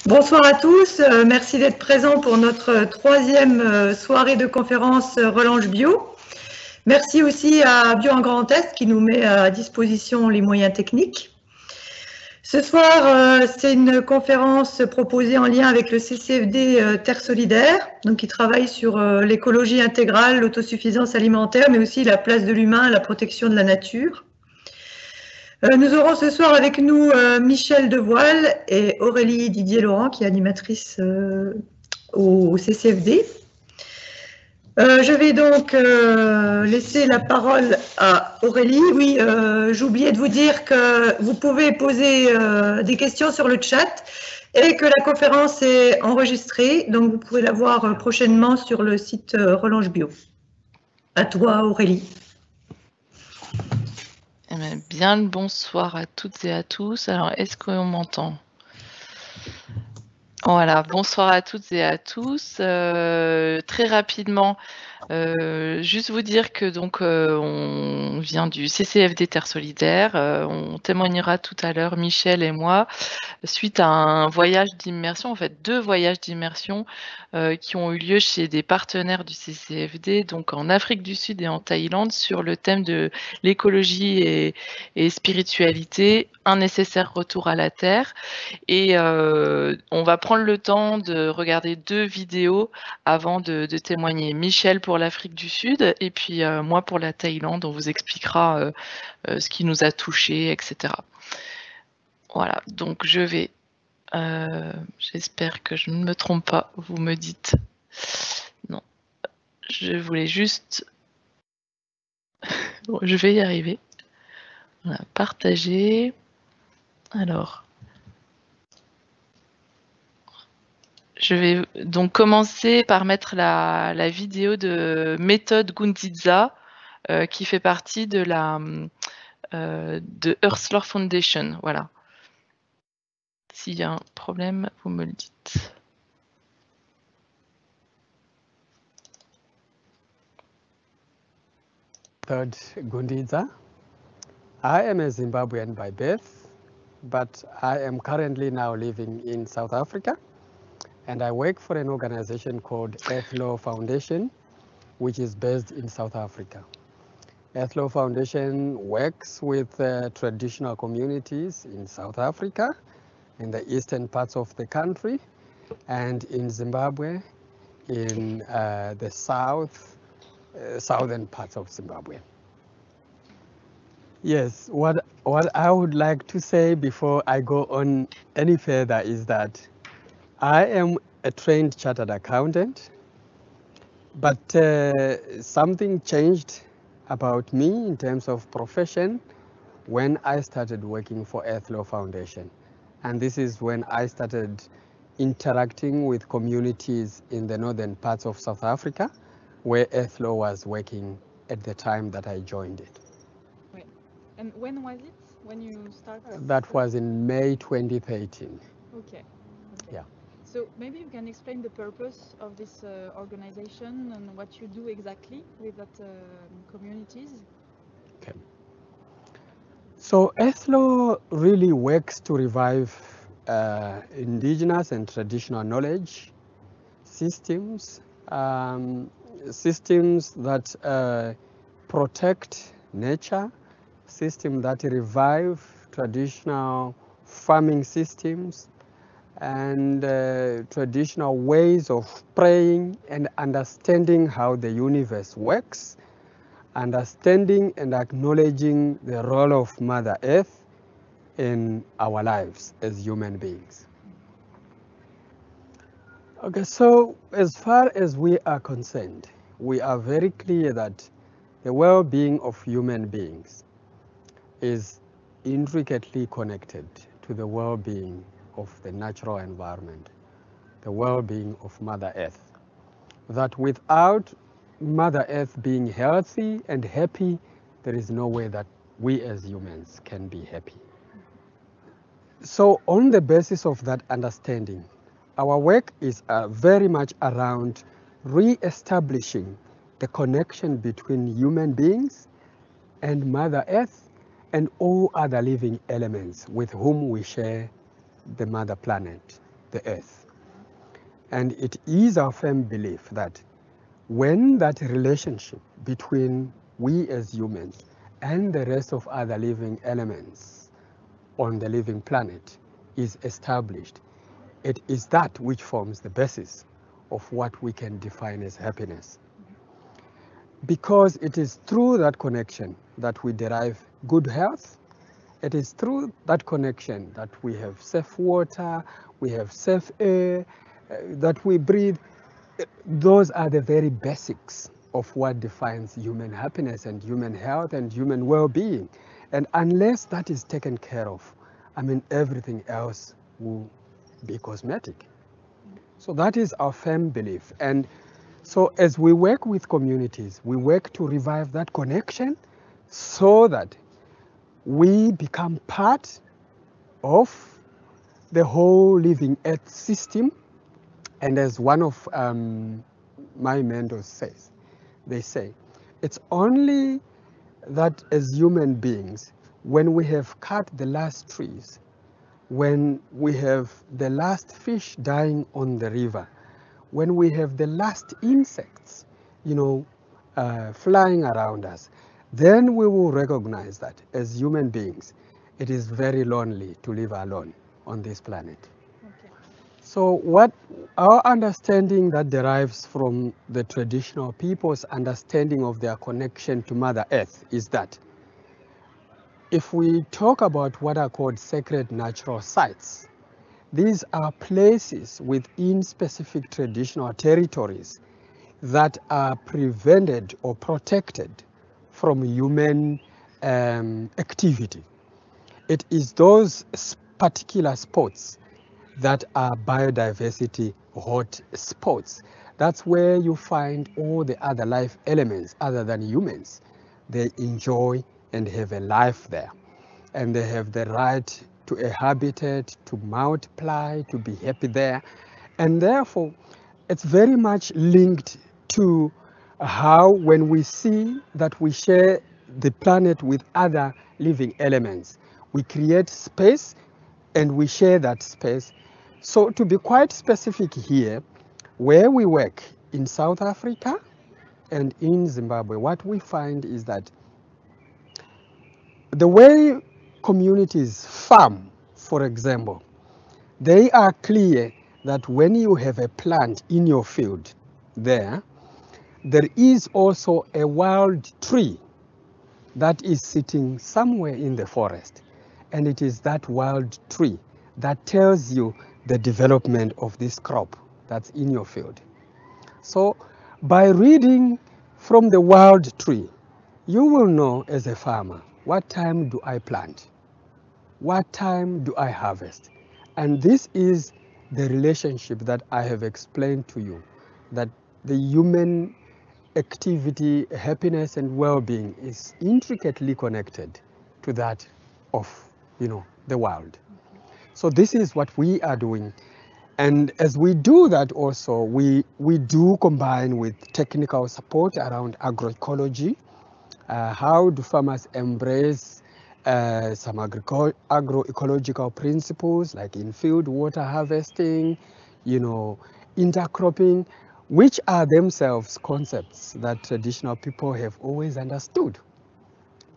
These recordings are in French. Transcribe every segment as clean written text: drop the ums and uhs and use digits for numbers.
Bonsoir à tous, merci d'être présents pour notre troisième soirée de conférence Relange Bio. Merci aussi à Bio en Grand Est qui nous met à disposition les moyens techniques. Ce soir, c'est une conférence proposée en lien avec le CCFD Terre Solidaire, donc qui travaille sur l'écologie intégrale, l'autosuffisance alimentaire, mais aussi la place de l'humain, la protection de la nature. Nous aurons ce soir avec nous Michel Devoile et Aurélie Didier-Laurent, qui est animatrice au CCFD. Je vais donc laisser la parole à Aurélie. Oui, j'oubliais de vous dire que vous pouvez poser des questions sur le chat et que la conférence est enregistrée, donc vous pourrez la voir prochainement sur le site Relange Bio. À toi, Aurélie. Bien le bonsoir à toutes et à tous. Alors, est-ce qu'on m'entend? Voilà, bonsoir à toutes et à tous. Très rapidement, juste vous dire que donc on vient du CCFD Terre Solidaire. On témoignera tout à l'heure, Michel et moi, suite à un voyage d'immersion, en fait 2 voyages d'immersion qui ont eu lieu chez des partenaires du CCFD, donc en Afrique du Sud et en Thaïlande, sur le thème de l'écologie et spiritualité, un nécessaire retour à la Terre. Et on va prendre le temps de regarder 2 vidéos avant de témoigner. Michel pour l'Afrique du Sud et puis moi pour la Thaïlande. On vous expliquera ce qui nous a touchés, etc. Voilà, donc je vais... j'espère que je ne me trompe pas, vous me dites. Non, je voulais juste... Bon, je vais y arriver. Voilà, partager. Alors... Je vais donc commencer par mettre la vidéo de Méthode Gundiza qui fait partie de la de Earth Foundation. Voilà. S'il y a un problème, vous me le dites. Méthode Gundiza. I am a Zimbabwean by birth, but I am currently now living in South Africa. And I work for an organization called Earth Foundation, which is based in South Africa. Earth Foundation works with traditional communities in South Africa, in the eastern parts of the country, and in Zimbabwe, in the southern parts of Zimbabwe. Yes, what I would like to say before I go on any further is that I am a trained chartered accountant, but something changed about me in terms of profession when I started working for Earth Foundation. And this is when I started interacting with communities in the northern parts of South Africa, where Earth was working at the time that I joined it. Right. And when was it, when you started? That was in May 2013. Okay. Yeah. So maybe you can explain the purpose of this organization and what you do exactly with that communities. Okay. So Earthlaw really works to revive indigenous and traditional knowledge systems, systems that protect nature, systems that revive traditional farming systems, and traditional ways of praying and understanding how the universe works, understanding and acknowledging the role of Mother Earth in our lives as human beings. Okay, so as far as we are concerned, we are very clear that the well-being of human beings is intricately connected to the well-being of the natural environment, the well-being of Mother Earth. That without Mother Earth being healthy and happy, there is no way that we as humans can be happy. So on the basis of that understanding, our work is very much around re-establishing the connection between human beings and Mother Earth and all other living elements with whom we share the mother planet, the earth. And it is our firm belief that when that relationship between we as humans and the rest of other living elements on the living planet is established, it is that which forms the basis of what we can define as happiness. Because it is through that connection that we derive good health. It is through that connection that we have safe water, we have safe air, that we breathe. Those are the very basics of what defines human happiness and human health and human well-being. And unless that is taken care of, I mean, everything else will be cosmetic. So that is our firm belief. And so as we work with communities, we work to revive that connection so that we become part of the whole living earth system. And as one of my mentors says, they say, it's only that as human beings, when we have cut the last trees, when we have the last fish dying on the river, when we have the last insects, flying around us, then we will recognize that as human beings, it is very lonely to live alone on this planet. Okay. So what our understanding that derives from the traditional people's understanding of their connection to Mother Earth is that if we talk about what are called sacred natural sites, these are places within specific traditional territories that are prevented or protected from human activity. It is those particular spots that are biodiversity hot spots. That's where you find all the other life elements other than humans. They enjoy and have a life there. And they have the right to a habitat, to multiply, to be happy there. And therefore, it's very much linked to how when we see that we share the planet with other living elements, we create space and we share that space. So to be quite specific here, where we work in South Africa and in Zimbabwe, what we find is that the way communities farm, for example, they are clear that when you have a plant in your field there is also a wild tree that is sitting somewhere in the forest. And it is that wild tree that tells you the development of this crop that's in your field. So by reading from the wild tree, you will know as a farmer, what time do I plant? What time do I harvest? And this is the relationship that I have explained to you, that the human activity, happiness and well-being is intricately connected to that of, the wild. So this is what we are doing. And as we do that also, we do combine with technical support around agroecology. How do farmers embrace some agroecological principles like in-field water harvesting, intercropping, which are themselves concepts that traditional people have always understood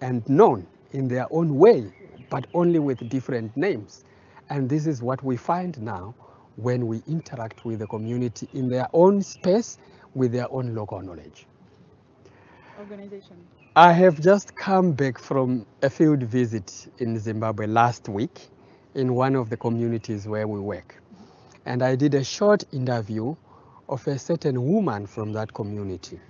and known in their own way, but only with different names. And this is what we find now when we interact with the community in their own space with their own local knowledge. Organization. I have just come back from a field visit in Zimbabwe last week in one of the communities where we work. And I did a short interview of a certain woman from that community.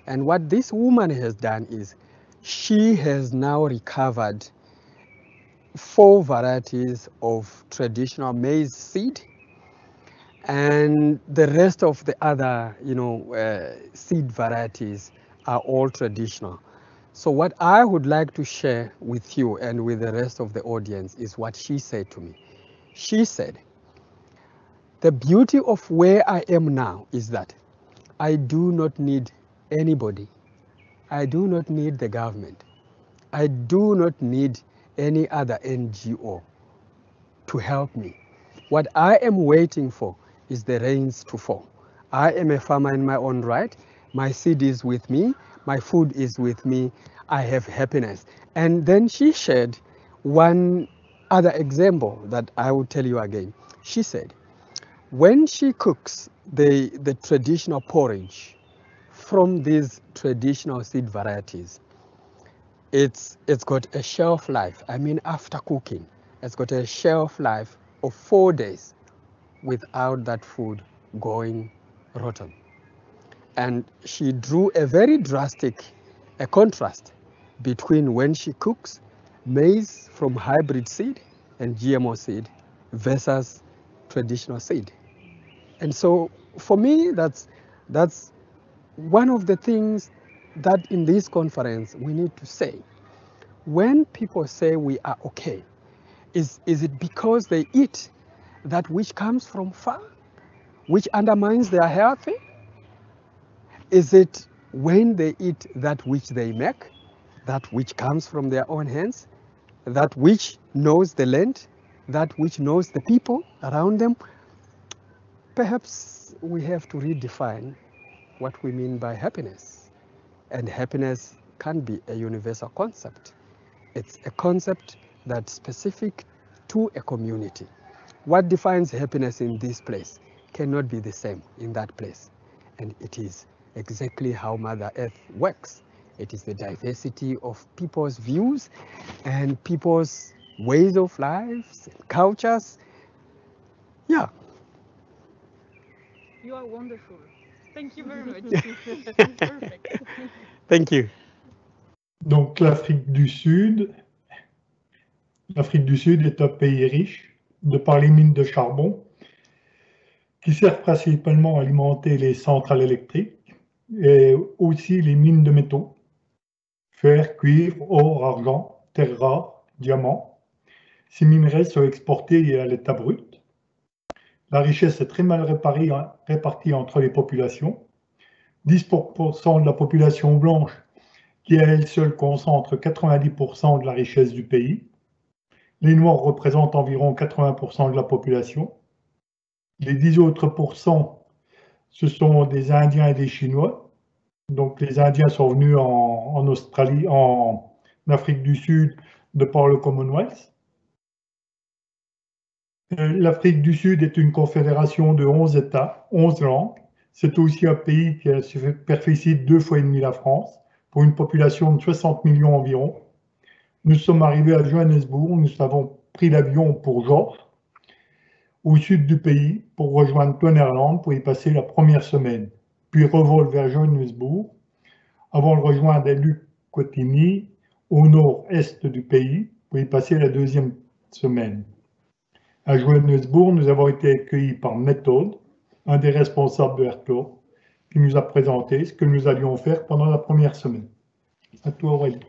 And what this woman has done is she has now recovered 4 varieties of traditional maize seed, and the rest of the other, seed varieties are all traditional. So what I would like to share with you and with the rest of the audience is what she said to me. She said, the beauty of where I am now is that I do not need anybody. I do not need the government. I do not need any other NGO to help me. What I am waiting for is the rains to fall. I am a farmer in my own right. My seed is with me. My food is with me. I have happiness. And then she shared one other example that I will tell you again. She said, when she cooks the traditional porridge from these traditional seed varieties, it's got a shelf life. I mean, after cooking, it's got a shelf life of 4 days without that food going rotten. And she drew a very drastic contrast between when she cooks maize from hybrid seed and GMO seed versus traditional seed. And so for me, that's one of the things that in this conference we need to say. When people say we are okay, is it because they eat that which comes from far, which undermines their health? Is it when they eat that which they make, that which comes from their own hands, that which knows the land, that which knows the people around them? Perhaps we have to redefine what we mean by happiness. And happiness can be a universal concept. It's a concept that's specific to a community. What defines happiness in this place cannot be the same in that place. And it is exactly how Mother Earth works. It is the diversity of people's views and people's ways of life, cultures. Yeah. You are wonderful. Thank you very much. Perfect. Thank you. Donc l'Afrique du Sud est un pays riche de par les mines de charbon qui servent principalement à alimenter les centrales électriques et aussi les mines de métaux, fer, cuivre, or, argent, terres rares, diamants. Ces minerais sont exportés à l'état brut. La richesse est très mal répartie entre les populations. 10% de la population blanche qui à elle seule concentre 90% de la richesse du pays. Les Noirs représentent environ 80% de la population. Les 10 autres pourcents, ce sont des Indiens et des Chinois. Donc les Indiens sont venus en Australie, en Afrique du Sud, de par le Commonwealth. L'Afrique du Sud est une confédération de 11 États, 11 langues. C'est aussi un pays qui a superficie 2,5 fois la France, pour une population de 60 millions environ. Nous sommes arrivés à Johannesburg, nous avons pris l'avion pour Jorf, au sud du pays, pour rejoindre Twennerland pour y passer la première semaine, puis revol vers Johannesburg, avant de rejoindre Elukwatini, au nord-est du pays, pour y passer la deuxième semaine. À Johannesburg, nous avons été accueillis par Method, un des responsables de Airclaw, qui nous a présenté ce que nous allions faire pendant la première semaine. À toi, Aurélie.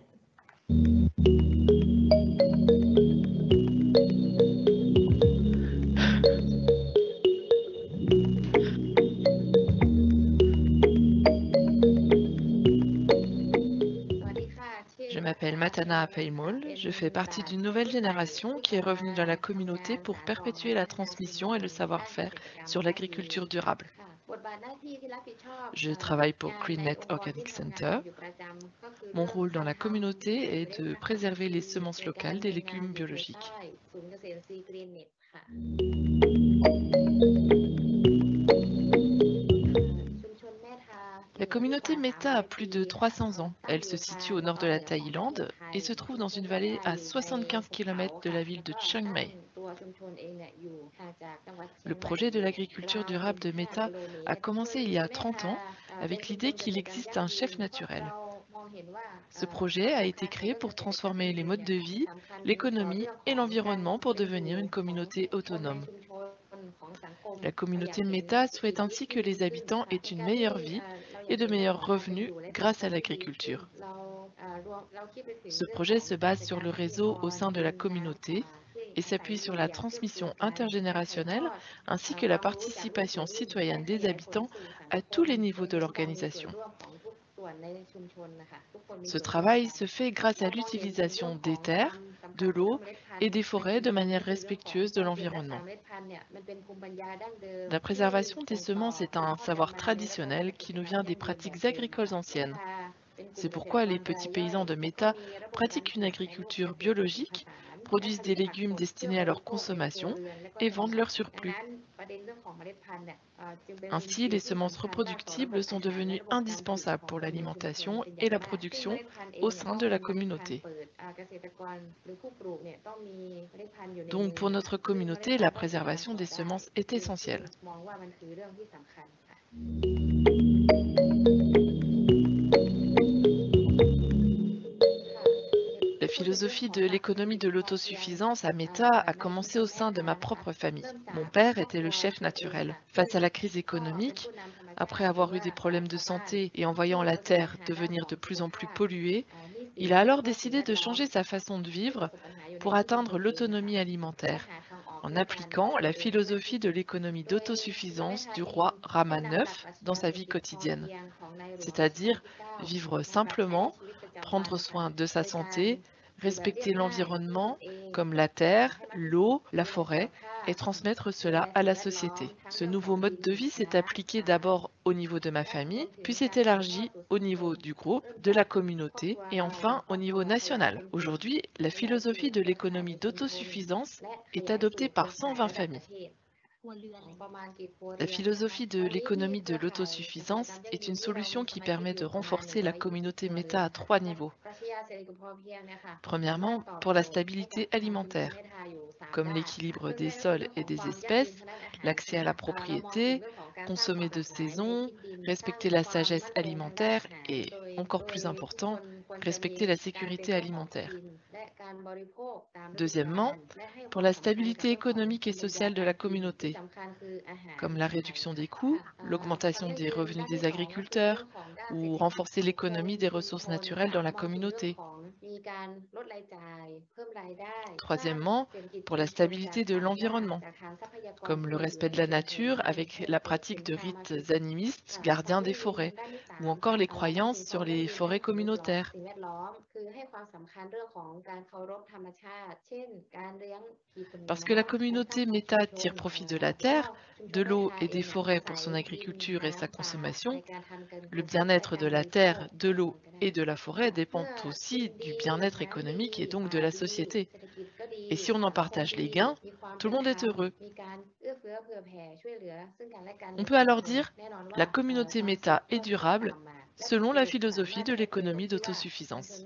Je m'appelle Matana Paimol, je fais partie d'une nouvelle génération qui est revenue dans la communauté pour perpétuer la transmission et le savoir-faire sur l'agriculture durable. Je travaille pour GreenNet Organic Center. Mon rôle dans la communauté est de préserver les semences locales des légumes biologiques. La communauté Meta a plus de 300 ans. Elle se situe au nord de la Thaïlande et se trouve dans une vallée à 75 km de la ville de Chiang Mai. Le projet de l'agriculture durable de Meta a commencé il y a 30 ans avec l'idée qu'il existe un chef naturel. Ce projet a été créé pour transformer les modes de vie, l'économie et l'environnement pour devenir une communauté autonome. La communauté Meta souhaite ainsi que les habitants aient une meilleure vie et de meilleurs revenus grâce à l'agriculture. Ce projet se base sur le réseau au sein de la communauté et s'appuie sur la transmission intergénérationnelle ainsi que la participation citoyenne des habitants à tous les niveaux de l'organisation. Ce travail se fait grâce à l'utilisation des terres, de l'eau et des forêts de manière respectueuse de l'environnement. La préservation des semences est un savoir traditionnel qui nous vient des pratiques agricoles anciennes. C'est pourquoi les petits paysans de Meta pratiquent une agriculture biologique, produisent des légumes destinés à leur consommation et vendent leur surplus. Ainsi, les semences reproductibles sont devenues indispensables pour l'alimentation et la production au sein de la communauté. Donc, pour notre communauté, la préservation des semences est essentielle. La philosophie de l'économie de l'autosuffisance à Meta a commencé au sein de ma propre famille. Mon père était le chef naturel. Face à la crise économique, après avoir eu des problèmes de santé et en voyant la terre devenir de plus en plus polluée, il a alors décidé de changer sa façon de vivre pour atteindre l'autonomie alimentaire, en appliquant la philosophie de l'économie d'autosuffisance du roi Rama IX dans sa vie quotidienne, c'est-à-dire vivre simplement, prendre soin de sa santé, respecter l'environnement comme la terre, l'eau, la forêt et transmettre cela à la société. Ce nouveau mode de vie s'est appliqué d'abord au niveau de ma famille, puis s'est élargi au niveau du groupe, de la communauté et enfin au niveau national. Aujourd'hui, la philosophie de l'économie d'autosuffisance est adoptée par 120 familles. La philosophie de l'économie de l'autosuffisance est une solution qui permet de renforcer la communauté Meta à 3 niveaux. Premièrement, pour la stabilité alimentaire, comme l'équilibre des sols et des espèces, l'accès à la propriété, consommer de saison, respecter la sagesse alimentaire et, encore plus important, respecter la sécurité alimentaire. Deuxièmement, pour la stabilité économique et sociale de la communauté, comme la réduction des coûts, l'augmentation des revenus des agriculteurs ou renforcer l'économie des ressources naturelles dans la communauté. Troisièmement, pour la stabilité de l'environnement, comme le respect de la nature avec la pratique de rites animistes gardiens des forêts, ou encore les croyances sur les forêts communautaires. Parce que la communauté Meta tire profit de la terre, de l'eau et des forêts pour son agriculture et sa consommation, le bien-être de la terre, de l'eau et de la forêt dépend aussi du bien-être économique et donc de la société. Et si on en partage les gains, tout le monde est heureux. On peut alors dire la communauté Meta est durable selon la philosophie de l'économie d'autosuffisance.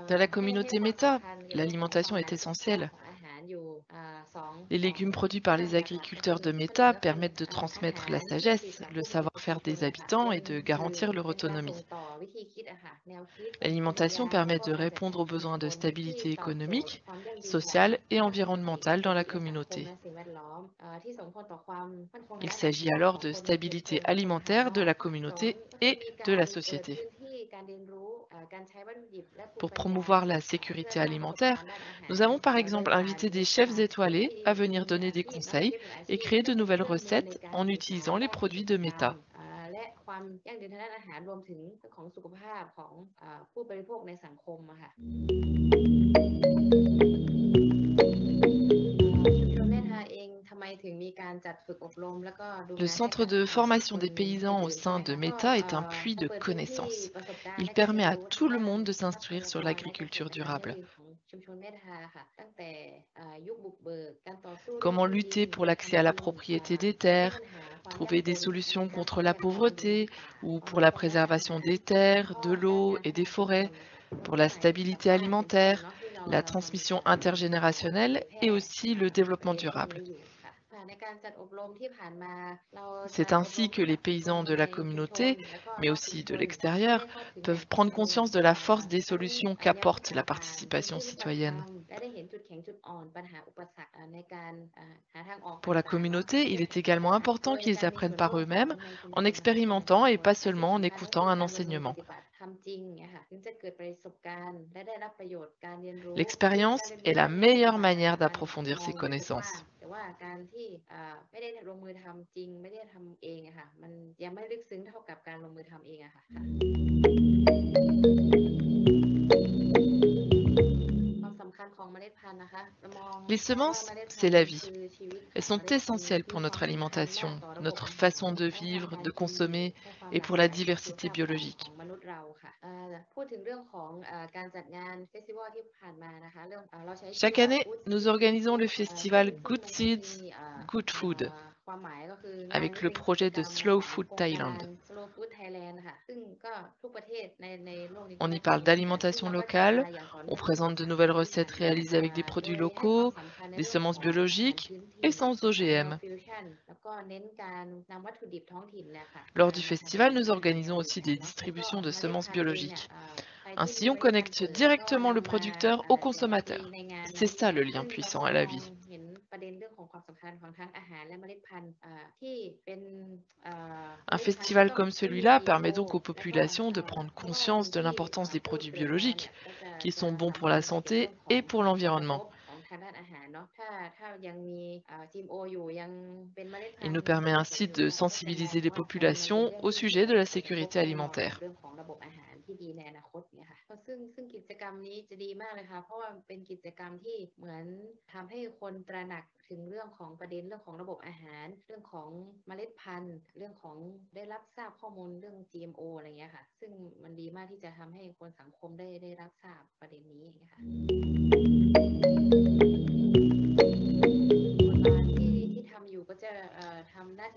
Dans la communauté Meta, l'alimentation est essentielle. Les légumes produits par les agriculteurs de Meta permettent de transmettre la sagesse, le savoir-faire des habitants et de garantir leur autonomie. L'alimentation permet de répondre aux besoins de stabilité économique, sociale et environnementale dans la communauté. Il s'agit alors de stabilité alimentaire de la communauté et de la société. Pour promouvoir la sécurité alimentaire, nous avons par exemple invité des chefs étoilés à venir donner des conseils et créer de nouvelles recettes en utilisant les produits de Meta. Le centre de formation des paysans au sein de Meta est un puits de connaissances. Il permet à tout le monde de s'instruire sur l'agriculture durable. Comment lutter pour l'accès à la propriété des terres, trouver des solutions contre la pauvreté ou pour la préservation des terres, de l'eau et des forêts, pour la stabilité alimentaire, la transmission intergénérationnelle et aussi le développement durable. C'est ainsi que les paysans de la communauté, mais aussi de l'extérieur, peuvent prendre conscience de la force des solutions qu'apporte la participation citoyenne. Pour la communauté, il est également important qu'ils apprennent par eux-mêmes, en expérimentant et pas seulement en écoutant un enseignement. L'expérience est la meilleure manière d'approfondir ses connaissances. Les semences, c'est la vie. Elles sont essentielles pour notre alimentation, notre façon de vivre, de consommer et pour la diversité biologique. Chaque année, nous organisons le festival Good Seeds, Good Food avec le projet de Slow Food Thailand. On y parle d'alimentation locale, on présente de nouvelles recettes réalisées avec des produits locaux, des semences biologiques et sans OGM. Lors du festival, nous organisons aussi des distributions de semences biologiques. Ainsi, on connecte directement le producteur au consommateur. C'est ça le lien puissant à la vie. Un festival comme celui-là permet donc aux populations de prendre conscience de l'importance des produits biologiques, qui sont bons pour la santé et pour l'environnement. Il nous permet ainsi de sensibiliser les populations au sujet de la sécurité alimentaire.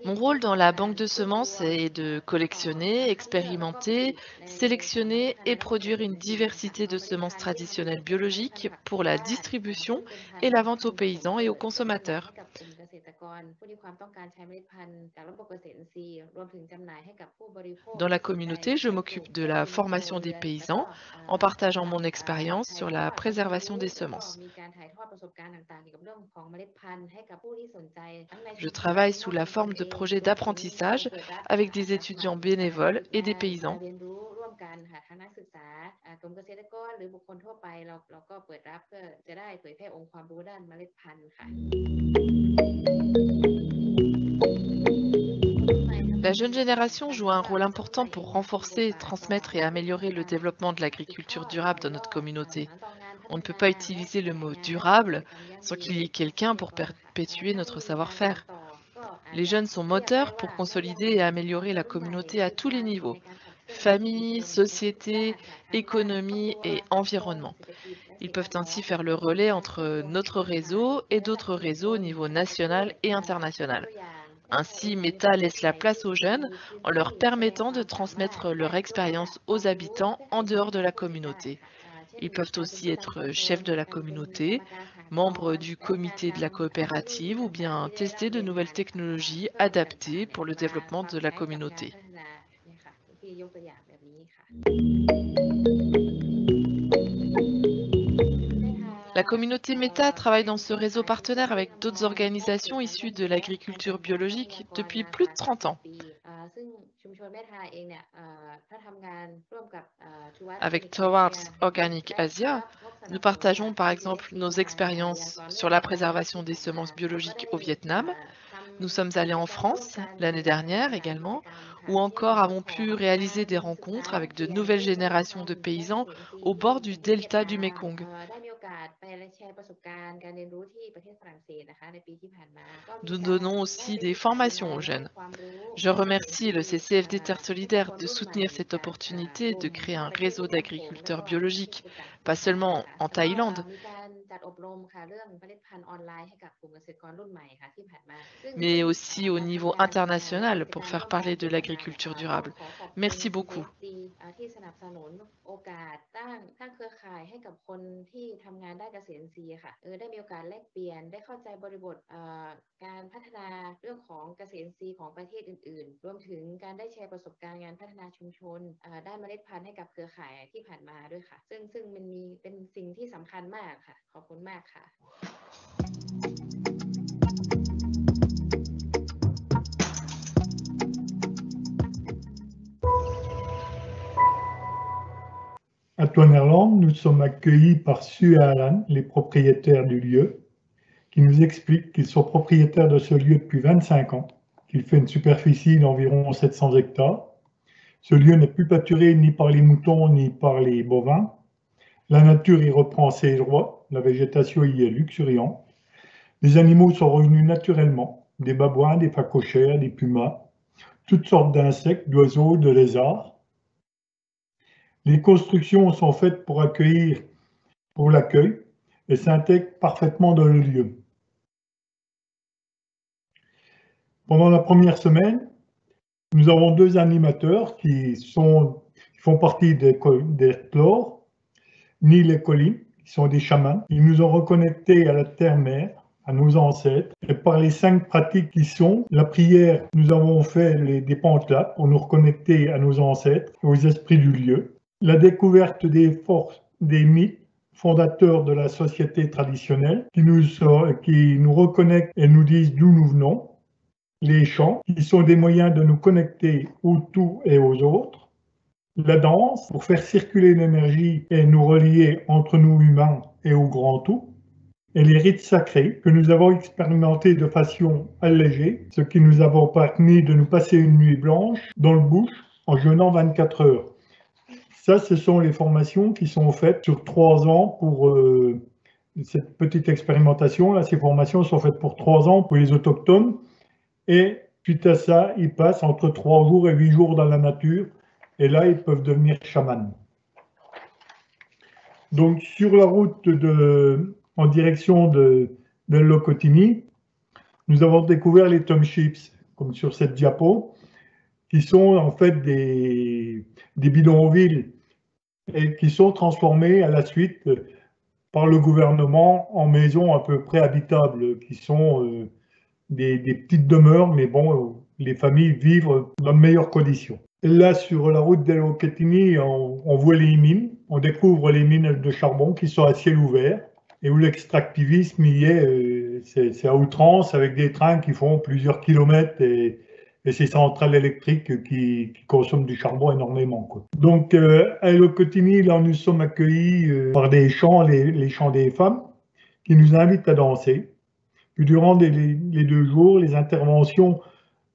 Mon rôle dans la banque de semences est de collectionner, expérimenter, sélectionner et produire une diversité de semences traditionnelles biologiques pour la distribution et la vente aux paysans et aux consommateurs. Dans la communauté, je m'occupe de la formation des paysans en partageant mon expérience sur la préservation des semences. Je travaille sous la forme de projets d'apprentissage avec des étudiants bénévoles et des paysans. La jeune génération joue un rôle important pour renforcer, transmettre et améliorer le développement de l'agriculture durable dans notre communauté. On ne peut pas utiliser le mot durable sans qu'il y ait quelqu'un pour perpétuer notre savoir-faire. Les jeunes sont moteurs pour consolider et améliorer la communauté à tous les niveaux: famille, société, économie et environnement. Ils peuvent ainsi faire le relais entre notre réseau et d'autres réseaux au niveau national et international. Ainsi, Meta laisse la place aux jeunes en leur permettant de transmettre leur expérience aux habitants en dehors de la communauté. Ils peuvent aussi être chefs de la communauté, membres du comité de la coopérative ou bien tester de nouvelles technologies adaptées pour le développement de la communauté. La communauté Meta travaille dans ce réseau partenaire avec d'autres organisations issues de l'agriculture biologique depuis plus de 30 ans. Avec Towards Organic Asia, nous partageons par exemple nos expériences sur la préservation des semences biologiques au Vietnam. Nous sommes allés en France l'année dernière également, ou encore avons pu réaliser des rencontres avec de nouvelles générations de paysans au bord du delta du Mékong. Nous donnons aussi des formations aux jeunes. Je remercie le CCFD Terre Solidaire de soutenir cette opportunité de créer un réseau d'agriculteurs biologiques, pas seulement en Thaïlande, mais aussi au niveau international pour faire parler de l'agriculture durable. Merci beaucoup. Toinerland, nous sommes accueillis par Sue et Alan, les propriétaires du lieu, qui nous expliquent qu'ils sont propriétaires de ce lieu depuis 25 ans, qu'il fait une superficie d'environ 700 hectares. Ce lieu n'est plus pâturé ni par les moutons ni par les bovins. La nature y reprend ses droits, la végétation y est luxuriante. Les animaux sont revenus naturellement, des babouins, des phacochères, des pumas, toutes sortes d'insectes, d'oiseaux, de lézards. Les constructions sont faites pour l'accueil et s'intègrent parfaitement dans le lieu. Pendant la première semaine, nous avons 2 animateurs qui font partie des chlores, Neil et Colin, qui sont des chamans. Ils nous ont reconnectés à la terre-mère, à nos ancêtres. Et par les 5 pratiques qui sont la prière, nous avons fait des pantlas pour nous reconnecter à nos ancêtres et aux esprits du lieu. La découverte des forces, des mythes fondateurs de la société traditionnelle qui nous reconnectent et nous disent d'où nous venons. Les chants, qui sont des moyens de nous connecter au tout et aux autres. La danse, pour faire circuler l'énergie et nous relier entre nous humains et au grand tout. Et les rites sacrés, que nous avons expérimentés de façon allégée, ce qui nous a permis de nous passer une nuit blanche dans le bush en jeûnant 24 heures. Ça, ce sont les formations qui sont faites sur 3 ans pour cette petite expérimentation. Là, ces formations sont faites pour 3 ans pour les autochtones. Et suite à ça, ils passent entre 3 jours et 8 jours dans la nature. Et là, ils peuvent devenir chamans. Donc, sur la route en direction de Lokotini, nous avons découvert les townships, comme sur cette diapo, qui sont en fait des bidonvilles et qui sont transformés à la suite par le gouvernement en maisons à peu près habitables, qui sont des petites demeures, mais bon, les familles vivent dans de meilleures conditions. Et là, sur la route de Lokotini, on voit les mines, on découvre les mines de charbon qui sont à ciel ouvert et où l'extractivisme y est, c'est à outrance avec des trains qui font plusieurs kilomètres et ces centrales électriques qui consomment du charbon énormément, quoi. Donc, à Lokotini, là, nous sommes accueillis par des chants, les chants des femmes, qui nous invitent à danser. Puis durant les 2 jours, les interventions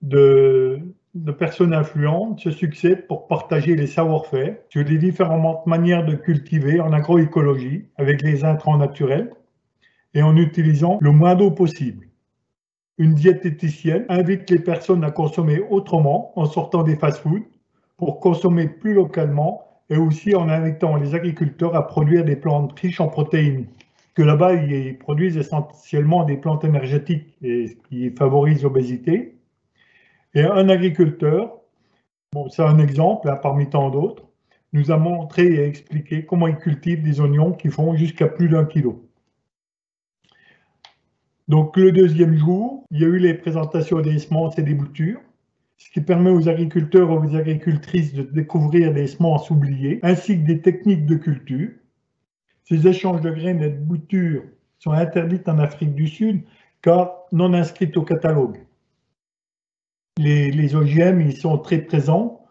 de personnes influentes se succèdent pour partager les savoir-faire sur les différentes manières de cultiver en agroécologie avec les intrants naturels et en utilisant le moins d'eau possible. Une diététicienne invite les personnes à consommer autrement en sortant des fast-foods pour consommer plus localement et aussi en invitant les agriculteurs à produire des plantes riches en protéines. Que là-bas, ils produisent essentiellement des plantes énergétiques et ce qui favorise l'obésité. Et un agriculteur, bon, c'est un exemple parmi tant d'autres, nous a montré et expliqué comment il cultive des oignons qui font jusqu'à plus d'1 kilo. Donc le 2e jour, il y a eu les présentations des semences et des boutures, ce qui permet aux agriculteurs et aux agricultrices de découvrir des semences oubliées, ainsi que des techniques de culture. Ces échanges de graines et de boutures sont interdits en Afrique du Sud car non inscrits au catalogue. Les OGM, ils sont très présents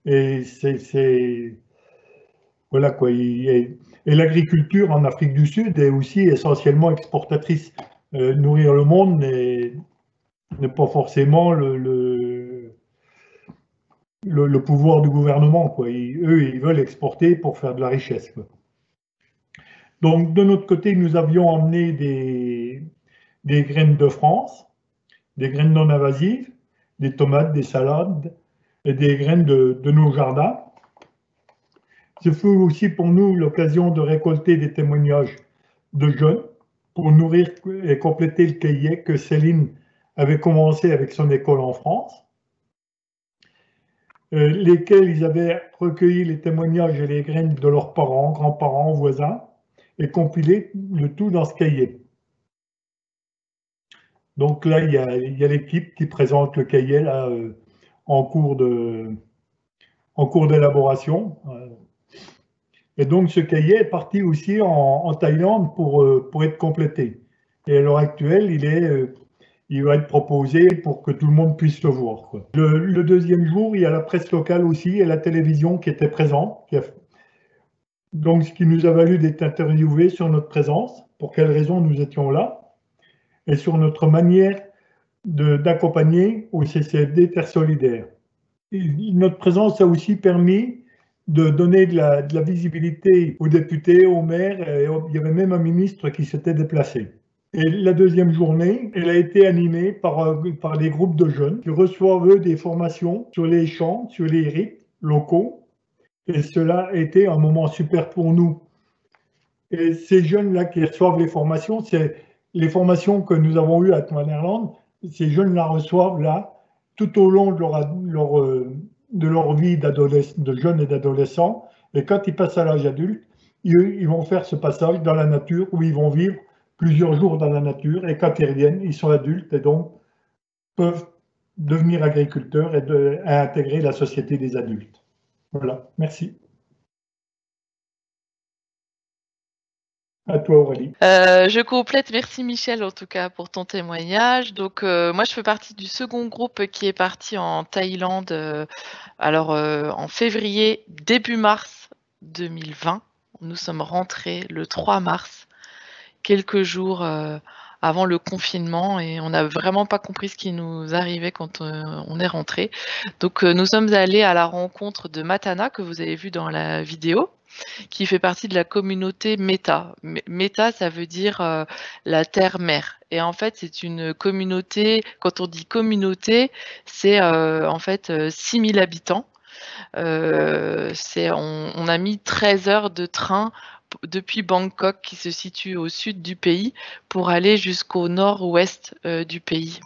et voilà quoi. Et l'agriculture en Afrique du Sud est aussi essentiellement exportatrice. Nourrir le monde n'est pas forcément le pouvoir du gouvernement, quoi. Eux, ils veulent exporter pour faire de la richesse, quoi. Donc, de notre côté, nous avions emmené des graines de France, des graines non invasives, des tomates, des salades et des graines de nos jardins. Ce fut aussi pour nous l'occasion de récolter des témoignages de jeunes pour nourrir et compléter le cahier que Céline avait commencé avec son école en France, lesquels ils avaient recueilli les témoignages et les graines de leurs parents, grands-parents, voisins, et compilé le tout dans ce cahier. Donc là, il y a l'équipe qui présente le cahier là, en cours d'élaboration. Et donc ce cahier est parti aussi en Thaïlande pour être complété. Et à l'heure actuelle, il va être proposé pour que tout le monde puisse le voir, quoi. Le 2e jour, il y a la presse locale aussi et la télévision qui était présente, Donc, ce qui nous a valu d'être interviewés sur notre présence, pour quelles raisons nous étions là, et sur notre manière d'accompagner au CCFD Terre Solidaire. Et notre présence a aussi permis de donner de la visibilité aux députés, aux maires, et il y avait même un ministre qui s'était déplacé. Et la deuxième journée, elle a été animée par des groupes de jeunes qui reçoivent eux des formations sur les chants, sur les rites locaux. Et cela a été un moment super pour nous. Et ces jeunes-là qui reçoivent les formations, c'est les formations que nous avons eues à Toinerland, ces jeunes la reçoivent là tout au long de leur vie de jeunes et d'adolescents. Et quand ils passent à l'âge adulte, ils vont faire ce passage dans la nature où ils vont vivre plusieurs jours dans la nature. Et quand ils reviennent, ils sont adultes et donc peuvent devenir agriculteurs et intégrer la société des adultes. Voilà, merci. À toi, Aurélie. Je complète, merci Michel en tout cas pour ton témoignage. Donc moi je fais partie du second groupe qui est parti en Thaïlande en février, début mars 2020. Nous sommes rentrés le 3 mars, quelques jours avant le confinement, et on n'a vraiment pas compris ce qui nous arrivait quand on est rentré. Donc nous sommes allés à la rencontre de Matana, que vous avez vu dans la vidéo, qui fait partie de la communauté Meta. Meta, ça veut dire la terre-mère. Et en fait, c'est une communauté, quand on dit communauté, c'est en fait 6000 habitants. On a mis 13 heures de train depuis Bangkok, qui se situe au sud du pays, pour aller jusqu'au nord-ouest du pays.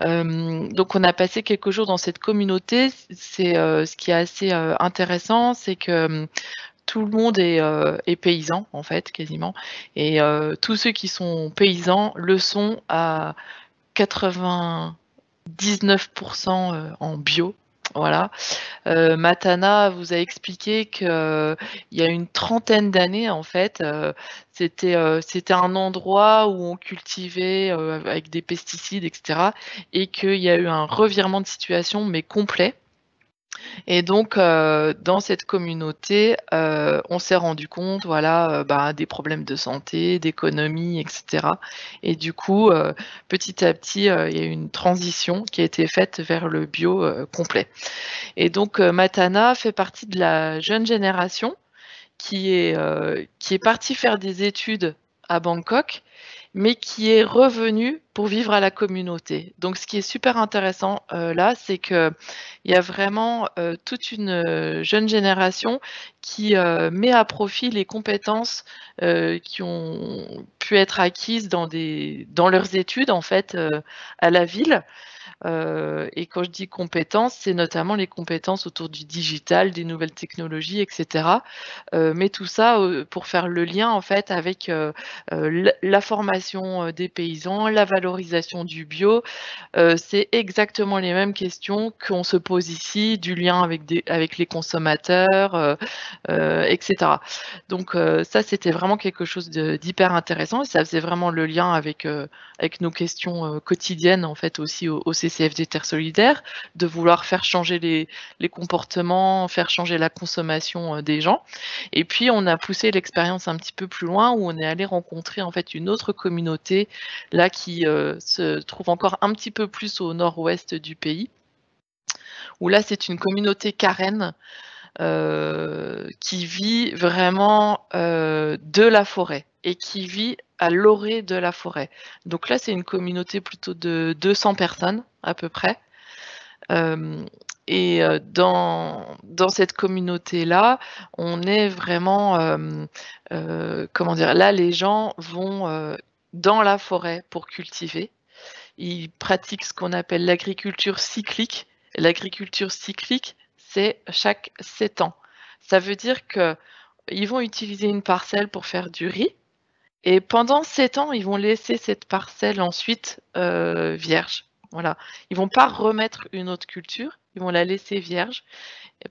Donc on a passé quelques jours dans cette communauté. Ce qui est assez intéressant, c'est que tout le monde est paysan, en fait, quasiment. Et tous ceux qui sont paysans le sont à 99% en bio. Voilà. Matana vous a expliqué qu'il y a une trentaine d'années, en fait, c'était un endroit où on cultivait avec des pesticides, etc. Et qu'il y a eu un revirement de situation, mais complet. Et donc, dans cette communauté, on s'est rendu compte, voilà, des problèmes de santé, d'économie, etc. Et du coup, petit à petit, il y a eu une transition qui a été faite vers le bio complet. Et donc, Matana fait partie de la jeune génération qui est partie faire des études à Bangkok, mais qui est revenu pour vivre à la communauté. Donc ce qui est super intéressant là, c'est qu'il y a vraiment toute une jeune génération qui met à profit les compétences qui ont pu être acquises dans leurs études, en fait, à la ville. Et quand je dis compétences, c'est notamment les compétences autour du digital, des nouvelles technologies, etc. Mais tout ça pour faire le lien, en fait, avec la formation des paysans, la valorisation du bio. C'est exactement les mêmes questions qu'on se pose ici, du lien avec les consommateurs, etc. Donc ça, c'était vraiment quelque chose d'hyper intéressant, et ça faisait vraiment le lien avec nos questions quotidiennes, en fait, aussi au CCFD Terre Solidaire, de vouloir faire changer les comportements, faire changer la consommation des gens. Et puis on a poussé l'expérience un petit peu plus loin, où on est allé rencontrer, en fait, une autre communauté là qui se trouve encore un petit peu plus au nord-ouest du pays, où là c'est une communauté Karen qui vit vraiment de la forêt, et qui vit à l'orée de la forêt. Donc là, c'est une communauté plutôt de 200 personnes à peu près. Et dans cette communauté-là, on est vraiment, comment dire, là les gens vont dans la forêt pour cultiver. Ils pratiquent ce qu'on appelle l'agriculture cyclique. L'agriculture cyclique, c'est chaque 7 ans. Ça veut dire qu'ils vont utiliser une parcelle pour faire du riz, et pendant 7 ans, ils vont laisser cette parcelle ensuite vierge. Voilà. Ils ne vont pas remettre une autre culture, ils vont la laisser vierge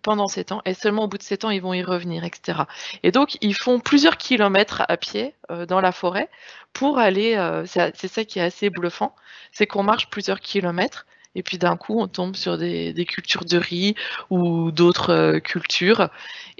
pendant 7 ans, et seulement au bout de 7 ans, ils vont y revenir, etc. Et donc, ils font plusieurs kilomètres à pied dans la forêt pour aller, c'est ça qui est assez bluffant, c'est qu'on marche plusieurs kilomètres, et puis d'un coup, on tombe sur des cultures de riz ou d'autres cultures.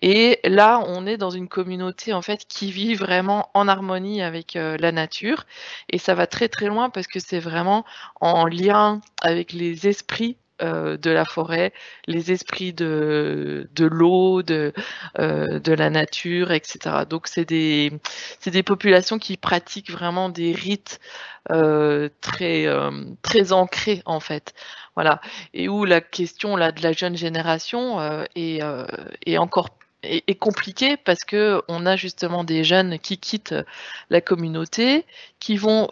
Et là, on est dans une communauté en fait qui vit vraiment en harmonie avec la nature. Et ça va très très loin parce que c'est vraiment en lien avec les esprits de la forêt, les esprits de l'eau, de la nature, etc. Donc c'est des populations qui pratiquent vraiment des rites très ancrés en fait. Voilà. Et où la question là de la jeune génération est encore est compliquée parce que on a justement des jeunes qui quittent la communauté, qui vont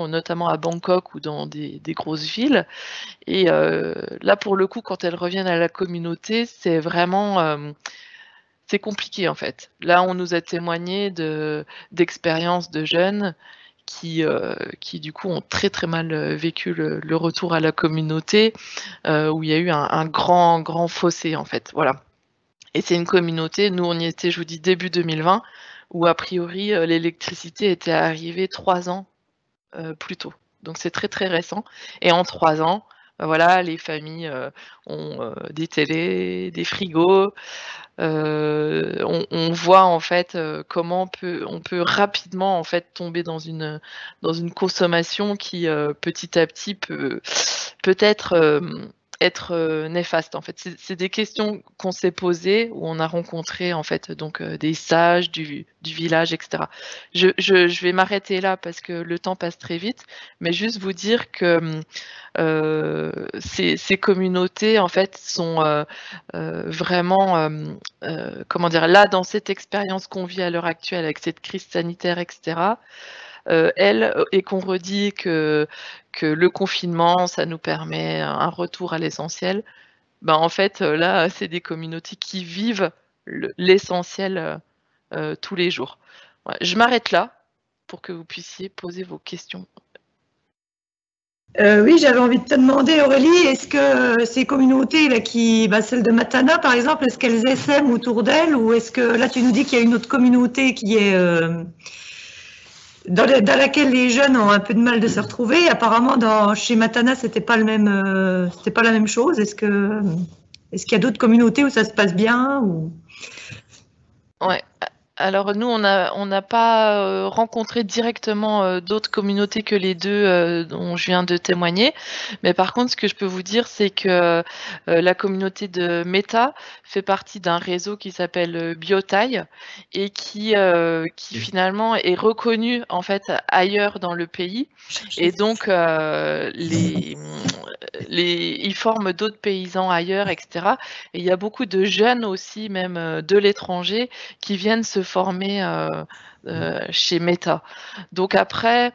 notamment à Bangkok ou dans des grosses villes. Et là, pour le coup, quand elles reviennent à la communauté, c'est vraiment c'est compliqué en fait. Là, on nous a témoigné d'expériences de jeunes qui du coup ont très très mal vécu le retour à la communauté, où il y a eu un grand fossé en fait. Voilà. Et c'est une communauté, nous on y était, je vous dis, début 2020, où a priori l'électricité était arrivée 3 ans plus tôt. Donc c'est très très récent. Et en 3 ans, voilà, les familles ont des télés, des frigos. On voit en fait comment on peut rapidement en fait tomber dans une consommation qui petit à petit peut être néfaste en fait. C'est des questions qu'on s'est posées, où on a rencontré en fait donc des sages du village, etc. Je vais m'arrêter là parce que le temps passe très vite, mais juste vous dire que ces communautés en fait sont vraiment comment dire, là dans cette expérience qu'on vit à l'heure actuelle avec cette crise sanitaire, etc. Et qu'on redit que le confinement, ça nous permet un retour à l'essentiel. Ben, en fait, là, c'est des communautés qui vivent l'essentiel tous les jours. Ouais, je m'arrête là pour que vous puissiez poser vos questions. Oui, j'avais envie de te demander, Aurélie, est-ce que ces communautés, là, celle de Matana, par exemple, est-ce qu'elles essaiment autour d'elles, ou est-ce que, là, tu nous dis qu'il y a une autre communauté qui est dans laquelle les jeunes ont un peu de mal de se retrouver? Apparemment, chez Matana, c'était pas la même chose. Est-ce qu'il y a d'autres communautés où ça se passe bien, ou... Ouais. Alors nous, on n'a pas rencontré directement d'autres communautés que les deux dont je viens de témoigner. Mais par contre, ce que je peux vous dire, c'est que la communauté de Meta fait partie d'un réseau qui s'appelle Biotaille, et qui finalement est reconnu en fait ailleurs dans le pays. Et donc ils forment d'autres paysans ailleurs, etc. Et il y a beaucoup de jeunes aussi, même de l'étranger, qui viennent se former chez Meta. Donc après,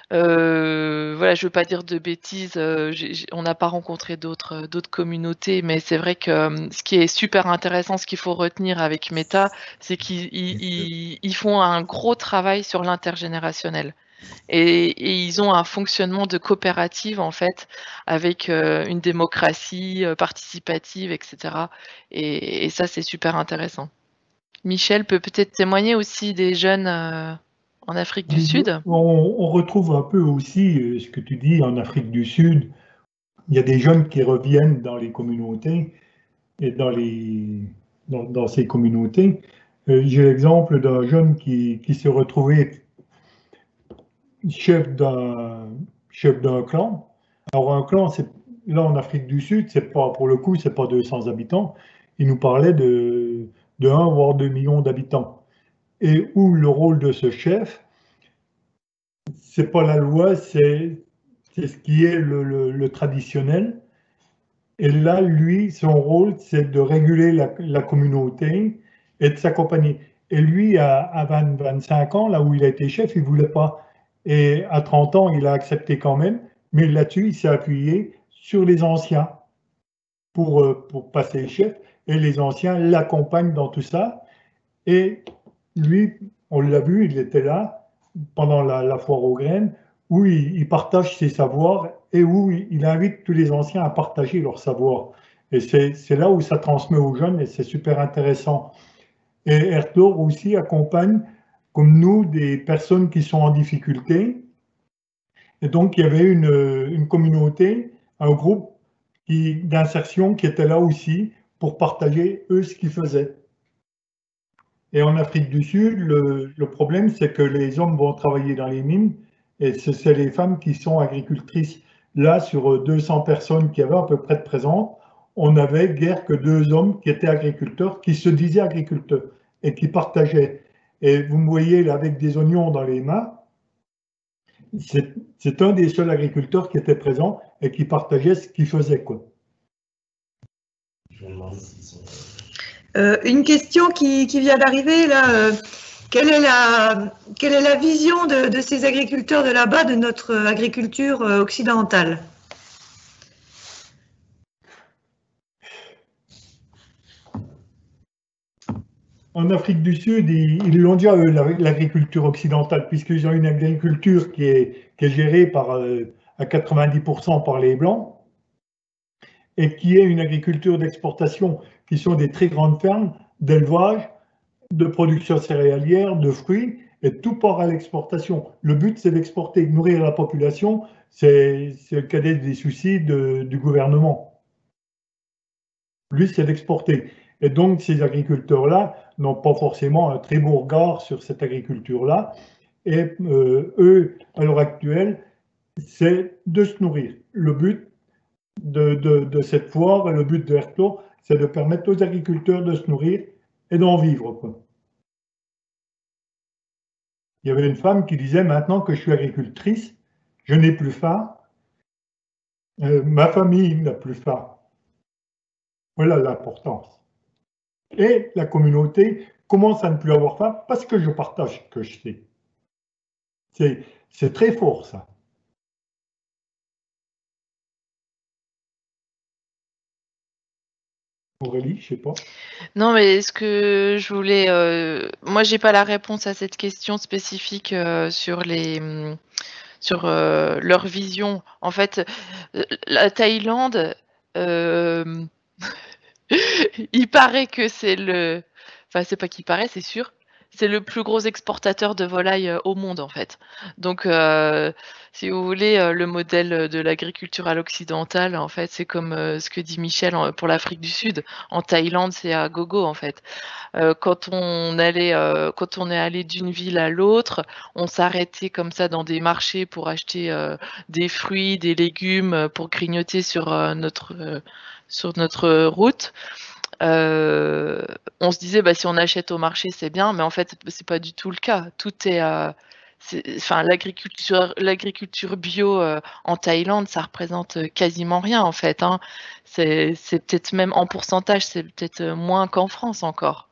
voilà, je veux pas dire de bêtises, on n'a pas rencontré d'autres communautés, mais c'est vrai que ce qui est super intéressant, ce qu'il faut retenir avec Meta, c'est qu'ils font un gros travail sur l'intergénérationnel. Et ils ont un fonctionnement de coopérative en fait, avec une démocratie participative, etc. Et ça, c'est super intéressant. Michel peut peut-être témoigner aussi des jeunes en Afrique du Sud. On retrouve un peu aussi ce que tu dis en Afrique du Sud. Il y a des jeunes qui reviennent dans les communautés et dans ces communautés. J'ai l'exemple d'un jeune qui s'est retrouvé chef d'un clan. Alors un clan, là en Afrique du Sud, c'est pas, pour le coup, c'est pas 200 habitants. Il nous parlait de 1 voire 2 millions d'habitants. Et où le rôle de ce chef, c'est pas la loi, c'est ce qui est le traditionnel. Et là, lui, son rôle, c'est de réguler la communauté et de s'accompagner. Et lui, à 25 ans, là où il a été chef, il ne voulait pas. Et à 30 ans, il a accepté quand même. Mais là-dessus, il s'est appuyé sur les anciens pour passer chef. Et les anciens l'accompagnent dans tout ça. Et lui, on l'a vu, il était là pendant la foire aux graines, où il partage ses savoirs et où il invite tous les anciens à partager leurs savoirs. Et c'est là où ça transmet aux jeunes et c'est super intéressant. Et Ertor aussi accompagne, comme nous, des personnes qui sont en difficulté. Et donc, il y avait une communauté un groupe d'insertion qui était là aussi pour partager, eux, ce qu'ils faisaient. Et en Afrique du Sud, le problème, c'est que les hommes vont travailler dans les mines et c'est les femmes qui sont agricultrices. Là, sur 200 personnes qui avaient à peu près de présentes, on n'avait guère que 2 hommes qui étaient agriculteurs, qui se disaient agriculteurs et qui partageaient. Et vous me voyez là avec des oignons dans les mains, c'est un des seuls agriculteurs qui était présent et qui partageait ce qu'il faisait, quoi. Une question qui vient d'arriver là. Quelle est la vision de ces agriculteurs de là-bas de notre agriculture occidentale? En Afrique du Sud, ils l'ont dit à eux, l'agriculture occidentale, puisqu'ils ont une agriculture qui est gérée à 90% par les Blancs et qui est une agriculture d'exportation, qui sont des très grandes fermes d'élevage, de production céréalière, de fruits, et tout part à l'exportation. Le but, c'est d'exporter, de nourrir la population, c'est le cadet des soucis du gouvernement. Lui, c'est d'exporter. Et donc, ces agriculteurs-là n'ont pas forcément un très beau regard sur cette agriculture-là. Et eux, à l'heure actuelle, c'est de se nourrir. Le but de cette foire, et le but de Herto, c'est de permettre aux agriculteurs de se nourrir et d'en vivre, quoi. Il y avait une femme qui disait, maintenant que je suis agricultrice, je n'ai plus faim, ma famille n'a plus faim. Voilà l'importance. Et la communauté commence à ne plus avoir faim parce que je partage ce que je sais. C'est très fort, ça. Aurélie, je ne sais pas. Non, mais ce que je voulais... moi, j'ai pas la réponse à cette question spécifique sur leur vision. En fait, la Thaïlande, il paraît que c'est le... Enfin, c'est pas qu'il paraît, c'est sûr. C'est le plus gros exportateur de volailles au monde, en fait. Donc, si vous voulez, le modèle de l'agriculture à l'occidentale, en fait, c'est comme ce que dit Michel pour l'Afrique du Sud. En Thaïlande, c'est à gogo, en fait. Quand on est allé d'une ville à l'autre, on s'arrêtait comme ça dans des marchés pour acheter des fruits, des légumes pour grignoter sur notre route. On se disait, bah, si on achète au marché, c'est bien, mais en fait, c'est pas du tout le cas. Tout est, enfin, l'agriculture bio en Thaïlande, ça représente quasiment rien, en fait, hein. C'est peut-être même en pourcentage, c'est peut-être moins qu'en France encore.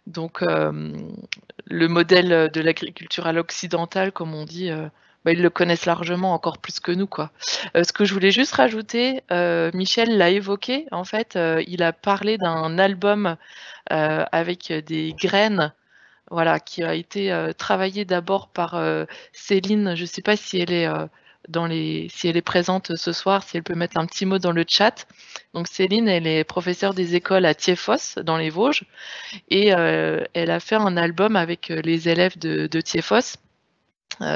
Donc, le modèle de l'agriculture à l'occidentale, comme on dit, bah, ils le connaissent largement, encore plus que nous, quoi. Ce que je voulais juste rajouter, Michel l'a évoqué, en fait, il a parlé d'un album avec des graines, voilà, qui a été travaillé d'abord par Céline. Je ne sais pas si elle est si elle est présente ce soir, si elle peut mettre un petit mot dans le chat. Donc Céline, elle est professeure des écoles à Thiéphos, dans les Vosges, et elle a fait un album avec les élèves de Thiéphos.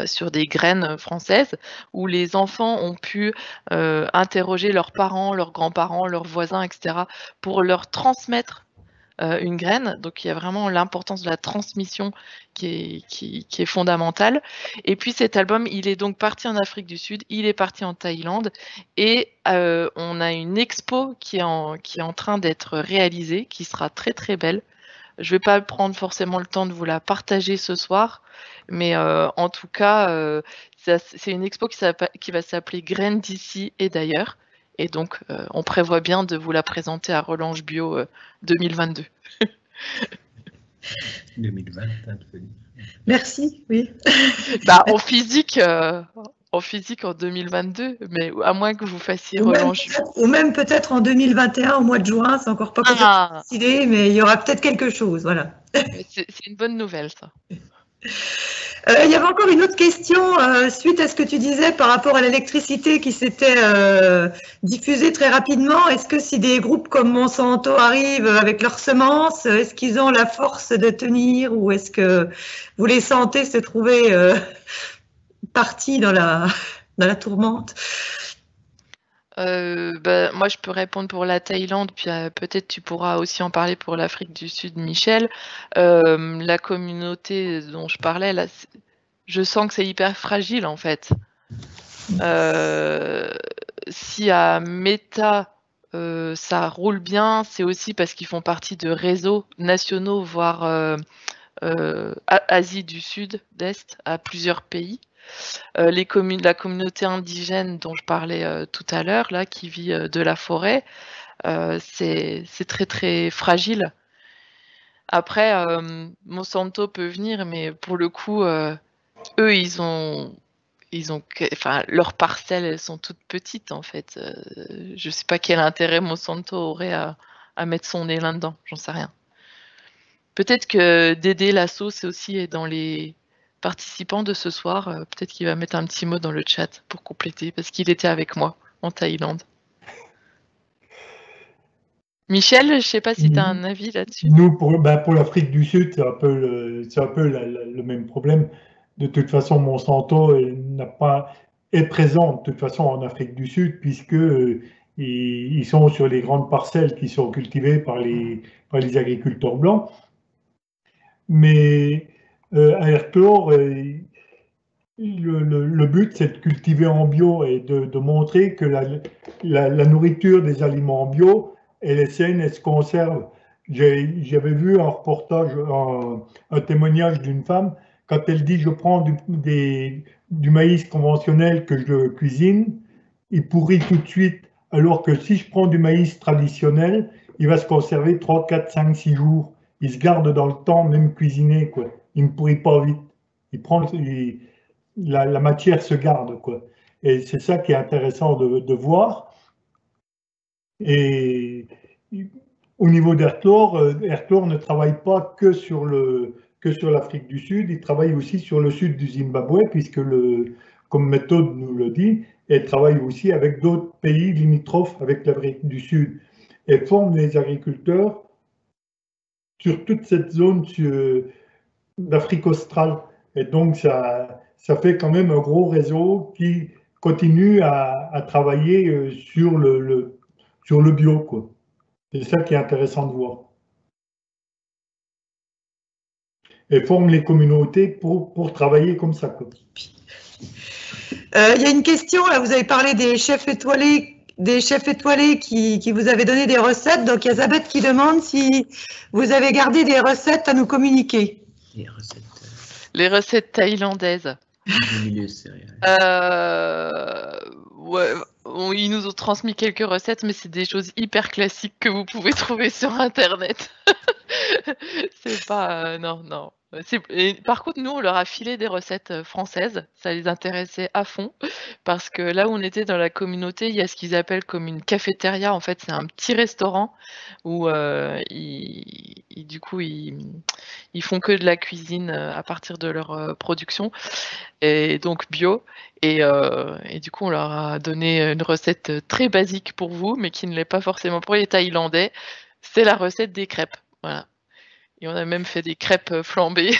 Sur des graines françaises où les enfants ont pu interroger leurs parents, leurs grands-parents, leurs voisins, etc. pour leur transmettre une graine. Donc il y a vraiment l'importance de la transmission qui est fondamentale. Et puis cet album, il est donc parti en Afrique du Sud, il est parti en Thaïlande et on a une expo qui est en train d'être réalisée, qui sera très très belle. Je ne vais pas prendre forcément le temps de vous la partager ce soir, mais en tout cas, c'est une expo qui va s'appeler Graines d'ici et d'ailleurs. Et donc, on prévoit bien de vous la présenter à Relange Bio 2022. 2020, Merci, oui. Bah, en physique en 2022, mais à moins que vous fassiez Relange Bio. Ou même peut-être en 2021, au mois de juin, c'est encore pas complètement décidé, mais il y aura peut-être quelque chose, voilà. C'est une bonne nouvelle, ça. Il y avait encore une autre question suite à ce que tu disais par rapport à l'électricité qui s'était diffusée très rapidement. Est-ce que si des groupes comme Monsanto arrivent avec leurs semences, est-ce qu'ils ont la force de tenir ou est-ce que vous les sentez se trouver partis dans la tourmente? Moi, je peux répondre pour la Thaïlande, puis peut-être tu pourras aussi en parler pour l'Afrique du Sud, Michel. La communauté dont je parlais, là, je sens que c'est hyper fragile, en fait. Si à Meta, ça roule bien, c'est aussi parce qu'ils font partie de réseaux nationaux, voire Asie du Sud, d'Est, à plusieurs pays. La communauté indigène dont je parlais tout à l'heure, là, qui vit de la forêt, c'est très très fragile. Après, Monsanto peut venir, mais pour le coup, eux, enfin, leurs parcelles, elles sont toutes petites en fait. Je sais pas quel intérêt Monsanto aurait à mettre son nez là-dedans, j'en sais rien. Peut-être que Dédé Lasso, c'est aussi dans les participants de ce soir. Peut-être qu'il va mettre un petit mot dans le chat pour compléter, parce qu'il était avec moi en Thaïlande. Michel, je ne sais pas si tu as un avis là-dessus. Nous, pour l'Afrique du Sud, c'est un peu le même problème. De toute façon, Monsanto est présent de toute façon en Afrique du Sud, puisque ils sont sur les grandes parcelles qui sont cultivées par les agriculteurs blancs. Mais à Erclore, le but, c'est de cultiver en bio et de montrer que la nourriture des aliments bio, elle est saine, elle se conserve. J'avais vu un reportage, un témoignage d'une femme, quand elle dit « je prends du maïs conventionnel que je cuisine, il pourrit tout de suite, alors que si je prends du maïs traditionnel, il va se conserver 3, 4, 5, 6 jours. Il se garde dans le temps, même cuisiné, quoi. Il ne pourrit pas vite. La matière se garde, quoi. Et c'est ça qui est intéressant de voir. Et au niveau d'Erclore, Erclore ne travaille pas que sur l'Afrique du Sud, il travaille aussi sur le sud du Zimbabwe, puisque comme méthode nous le dit, elle travaille aussi avec d'autres pays limitrophes avec l'Afrique du Sud. Elle forme les agriculteurs sur toute cette zone d'Afrique australe. Et donc, ça fait quand même un gros réseau qui continue à travailler sur le bio, quoi. C'est ça qui est intéressant de voir. Et forme les communautés pour travailler comme ça, quoi. Il y a une question, là, vous avez parlé des chefs étoilés qui vous avaient donné des recettes. Donc, il y a Zabeth qui demande si vous avez gardé des recettes à nous communiquer. Les recettes thaïlandaises. Du milieu céréal. Ouais, ils nous ont transmis quelques recettes, mais c'est des choses hyper classiques que vous pouvez trouver sur Internet. C'est pas... non. Par contre, nous, on leur a filé des recettes françaises. Ça les intéressait à fond. Parce que là où on était dans la communauté, il y a ce qu'ils appellent comme une cafétéria. En fait, c'est un petit restaurant où du coup, ils font que de la cuisine à partir de leur production. Et donc bio. Et du coup, on leur a donné une recette très basique pour vous, mais qui ne l'est pas forcément pour les Thaïlandais. C'est la recette des crêpes. Voilà. Et on a même fait des crêpes flambées.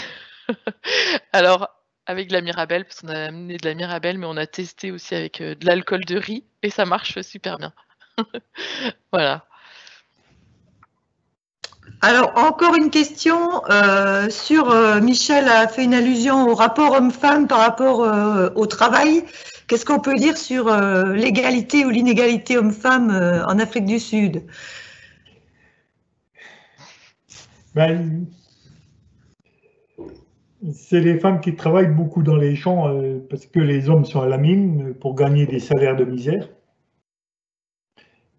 Alors, avec de la mirabelle, parce qu'on a amené de la mirabelle, mais on a testé aussi avec de l'alcool de riz, et ça marche super bien. Voilà. Alors, encore une question sur Michel a fait une allusion au rapport homme-femme par rapport au travail. Qu'est-ce qu'on peut dire sur l'égalité ou l'inégalité homme-femme en Afrique du Sud? C'est les femmes qui travaillent beaucoup dans les champs parce que les hommes sont à la mine pour gagner des salaires de misère.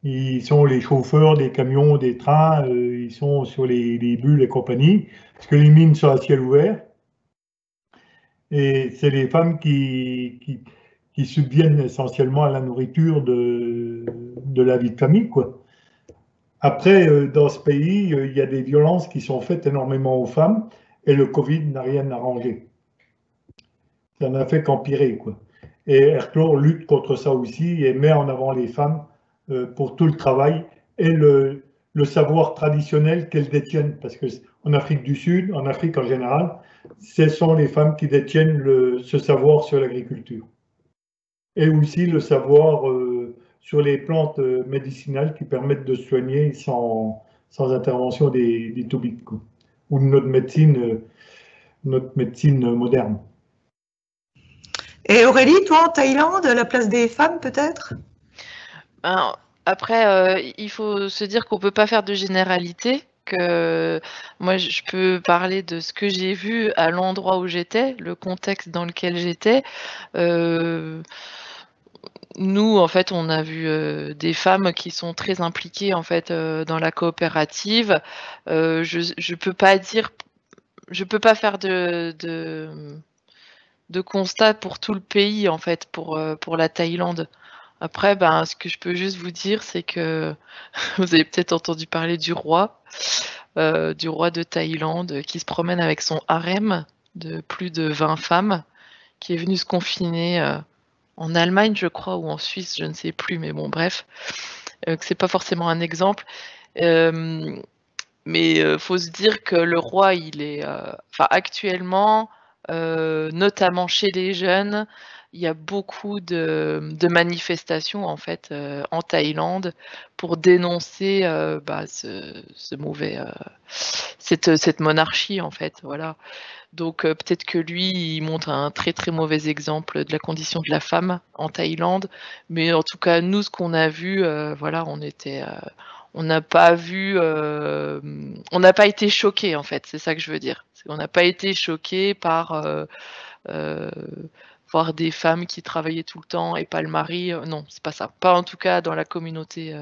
Ils sont les chauffeurs des camions, des trains, ils sont sur les bulles et compagnie, parce que les mines sont à ciel ouvert. Et c'est les femmes qui subviennent essentiellement à la nourriture de la vie de famille, quoi. Après, dans ce pays, il y a des violences qui sont faites énormément aux femmes, et le Covid n'a rien arrangé. Ça n'a fait qu'empirer, quoi. Et Erclore lutte contre ça aussi et met en avant les femmes pour tout le travail et le savoir traditionnel qu'elles détiennent. Parce qu'en Afrique du Sud, en Afrique en général, ce sont les femmes qui détiennent ce savoir sur l'agriculture. Et aussi le savoir sur les plantes médicinales qui permettent de soigner sans intervention des tobiques, quoi, ou de notre médecine moderne. Et Aurélie, toi en Thaïlande, la place des femmes peut-être? Ben, après, il faut se dire qu'on ne peut pas faire de généralité. Que moi, je peux parler de ce que j'ai vu à l'endroit où j'étais, le contexte dans lequel j'étais. Nous, en fait, on a vu des femmes qui sont très impliquées en fait dans la coopérative. Je peux pas dire, je peux pas faire de constat pour tout le pays en fait pour la Thaïlande. Après, ben, ce que je peux juste vous dire, c'est que vous avez peut-être entendu parler du roi de Thaïlande qui se promène avec son harem de plus de 20 femmes, qui est venu se confiner en Allemagne, je crois, ou en Suisse, je ne sais plus, mais bon, bref, que c'est pas forcément un exemple. Mais faut se dire que le roi, il est, enfin, actuellement, notamment chez les jeunes, il y a beaucoup de manifestations en fait en Thaïlande pour dénoncer bah, ce mauvais, cette monarchie en fait, voilà. Donc peut-être que lui, il montre un très très mauvais exemple de la condition de la femme en Thaïlande, mais en tout cas nous, ce qu'on a vu, voilà, on n'a pas vu, on n'a pas été choqués en fait, c'est ça que je veux dire. On n'a pas été choqués par voir des femmes qui travaillaient tout le temps et pas le mari. Non, c'est pas ça. Pas en tout cas dans la communauté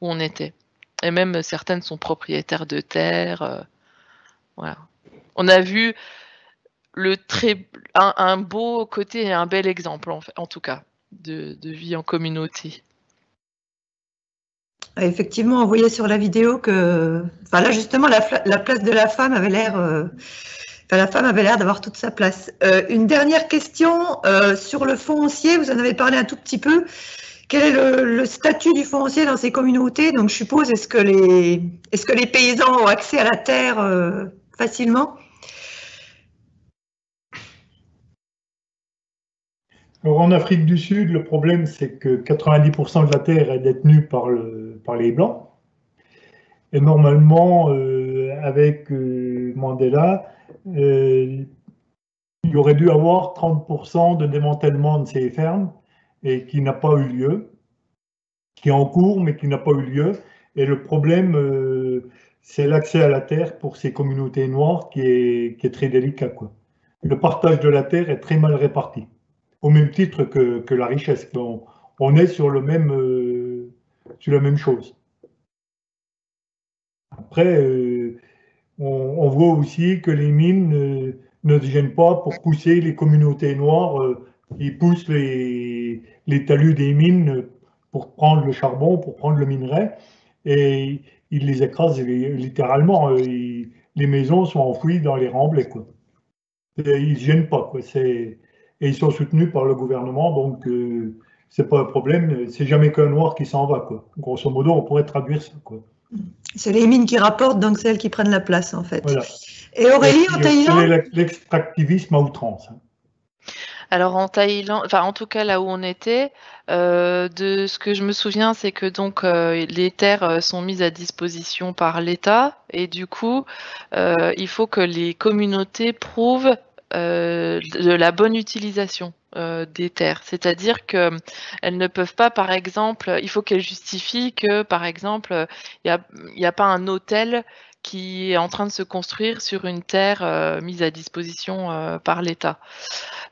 où on était. Et même certaines sont propriétaires de terres. Voilà. On a vu un beau côté et un bel exemple en tout cas de vie en communauté. Effectivement, on voyait sur la vidéo que, enfin là justement, la place de la femme avait l'air, la femme avait l'air d'avoir toute sa place. Une dernière question sur le foncier. Vous en avez parlé un tout petit peu. Quel est le statut du foncier dans ces communautés? Donc je suppose, est-ce que les paysans ont accès à la terre facilement? Alors, en Afrique du Sud, le problème, c'est que 90% de la terre est détenue par les Blancs. Et normalement, avec Mandela, il y aurait dû avoir 30% de démantèlement de ces fermes et qui n'a pas eu lieu, qui est en cours, mais qui n'a pas eu lieu. Et le problème, c'est l'accès à la terre pour ces communautés noires qui est très délicat, quoi. Le partage de la terre est très mal réparti, au même titre que la richesse. On est sur la même chose. Après, on voit aussi que les mines ne se gênent pas pour pousser les communautés noires. Ils poussent les talus des mines pour prendre le charbon, pour prendre le minerai, et ils les écrasent littéralement. Les maisons sont enfouies dans les remblais, quoi. Ils ne se gênent pas, quoi. Et ils sont soutenus par le gouvernement, donc c'est pas un problème. C'est jamais qu'un noir qui s'en va, quoi. Grosso modo, on pourrait traduire ça, quoi. C'est les mines qui rapportent, donc c'est elles qui prennent la place, en fait. Voilà. Et Aurélie, en Thaïlande? C'est l'extractivisme à outrance. Alors en Thaïlande, enfin en tout cas là où on était, de ce que je me souviens, c'est que donc les terres sont mises à disposition par l'État et du coup, il faut que les communautés prouvent de la bonne utilisation des terres. C'est-à-dire que elles ne peuvent pas, par exemple, il faut qu'elles justifient que, par exemple, il y a pas un hôtel qui est en train de se construire sur une terre mise à disposition par l'État.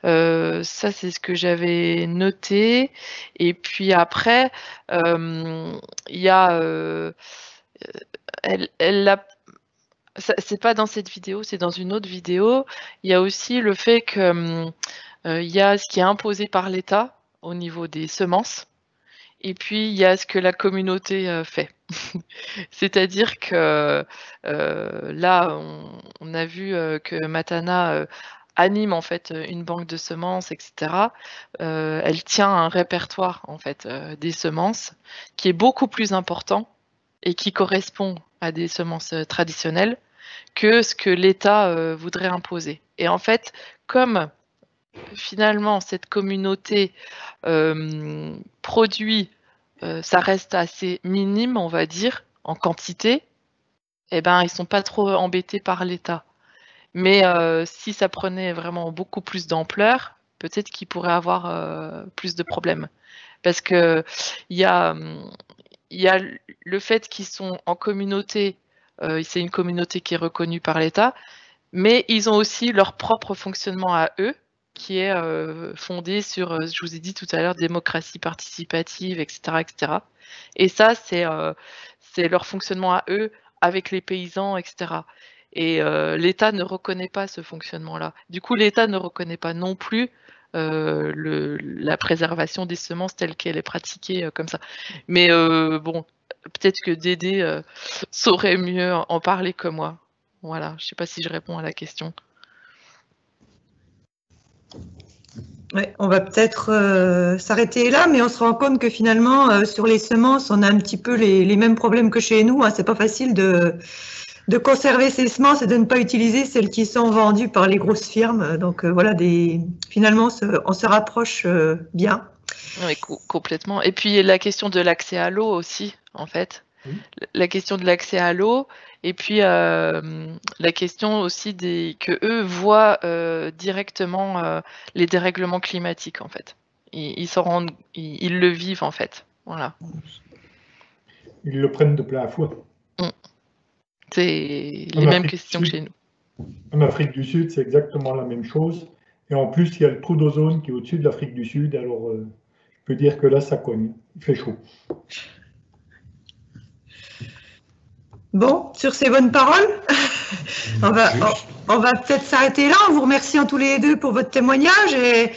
Ça, c'est ce que j'avais noté. Et puis après, il y a, c'est pas dans cette vidéo, c'est dans une autre vidéo. Il y a aussi le fait que il y a ce qui est imposé par l'État au niveau des semences. Et puis, il y a ce que la communauté fait. C'est-à-dire que là, on a vu que Matana anime en fait une banque de semences, etc. Elle tient un répertoire en fait des semences qui est beaucoup plus important et qui correspond à des semences traditionnelles que ce que l'État voudrait imposer. Et en fait, comme finalement cette communauté produit ça reste assez minime, on va dire, en quantité, eh ben, ils sont pas trop embêtés par l'État. Mais si ça prenait vraiment beaucoup plus d'ampleur, peut-être qu'ils pourraient avoir plus de problèmes. Parce qu'il y a le fait qu'ils sont en communauté, c'est une communauté qui est reconnue par l'État, mais ils ont aussi leur propre fonctionnement à eux, qui est fondé sur, je vous ai dit tout à l'heure, démocratie participative, etc. etc. Et ça, c'est leur fonctionnement à eux, avec les paysans, etc. Et l'État ne reconnaît pas ce fonctionnement-là. Du coup, l'État ne reconnaît pas non plus la préservation des semences telle qu'elle est pratiquée comme ça. Mais bon, peut-être que Dédé saurait mieux en parler que moi. Voilà, je ne sais pas si je réponds à la question. Ouais, on va peut-être s'arrêter là, mais on se rend compte que finalement, sur les semences, on a un petit peu les mêmes problèmes que chez nous. Hein. C'est pas facile de conserver ces semences et de ne pas utiliser celles qui sont vendues par les grosses firmes. Donc voilà, finalement, on se rapproche bien. Oui, complètement. Et puis la question de l'accès à l'eau aussi, en fait. Oui. La question de l'accès à l'eau, et puis la question aussi que eux voient directement les dérèglements climatiques, en fait. Ils s'en rendent, ils le vivent, en fait. Voilà. Ils le prennent de plein fouet. C'est les mêmes questions que chez nous. En Afrique du Sud, c'est exactement la même chose. Et en plus, il y a le trou d'ozone qui est au-dessus de l'Afrique du Sud. Alors, je peux dire que là, ça cogne. Il fait chaud. Bon, sur ces bonnes paroles, on va peut-être s'arrêter là. En vous remerciant tous les deux pour votre témoignage et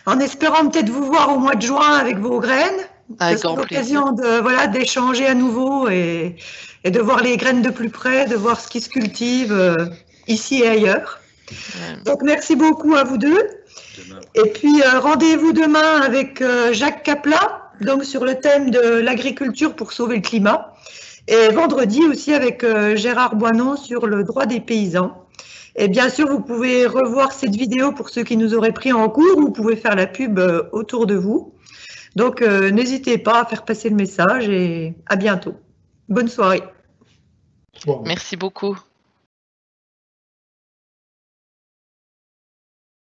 en espérant peut-être vous voir au mois de juin avec vos graines. Avec grand plaisir. L'occasion d'échanger à nouveau et de voir les graines de plus près, de voir ce qui se cultive ici et ailleurs. Ouais. Donc, merci beaucoup à vous deux. Et puis, rendez-vous demain avec Jacques Capla, donc sur le thème de l'agriculture pour sauver le climat. Et vendredi aussi avec Gérard Boinon sur le droit des paysans. Et bien sûr, vous pouvez revoir cette vidéo pour ceux qui nous auraient pris en cours. Vous pouvez faire la pub autour de vous. Donc, n'hésitez pas à faire passer le message et à bientôt. Bonne soirée. Merci beaucoup.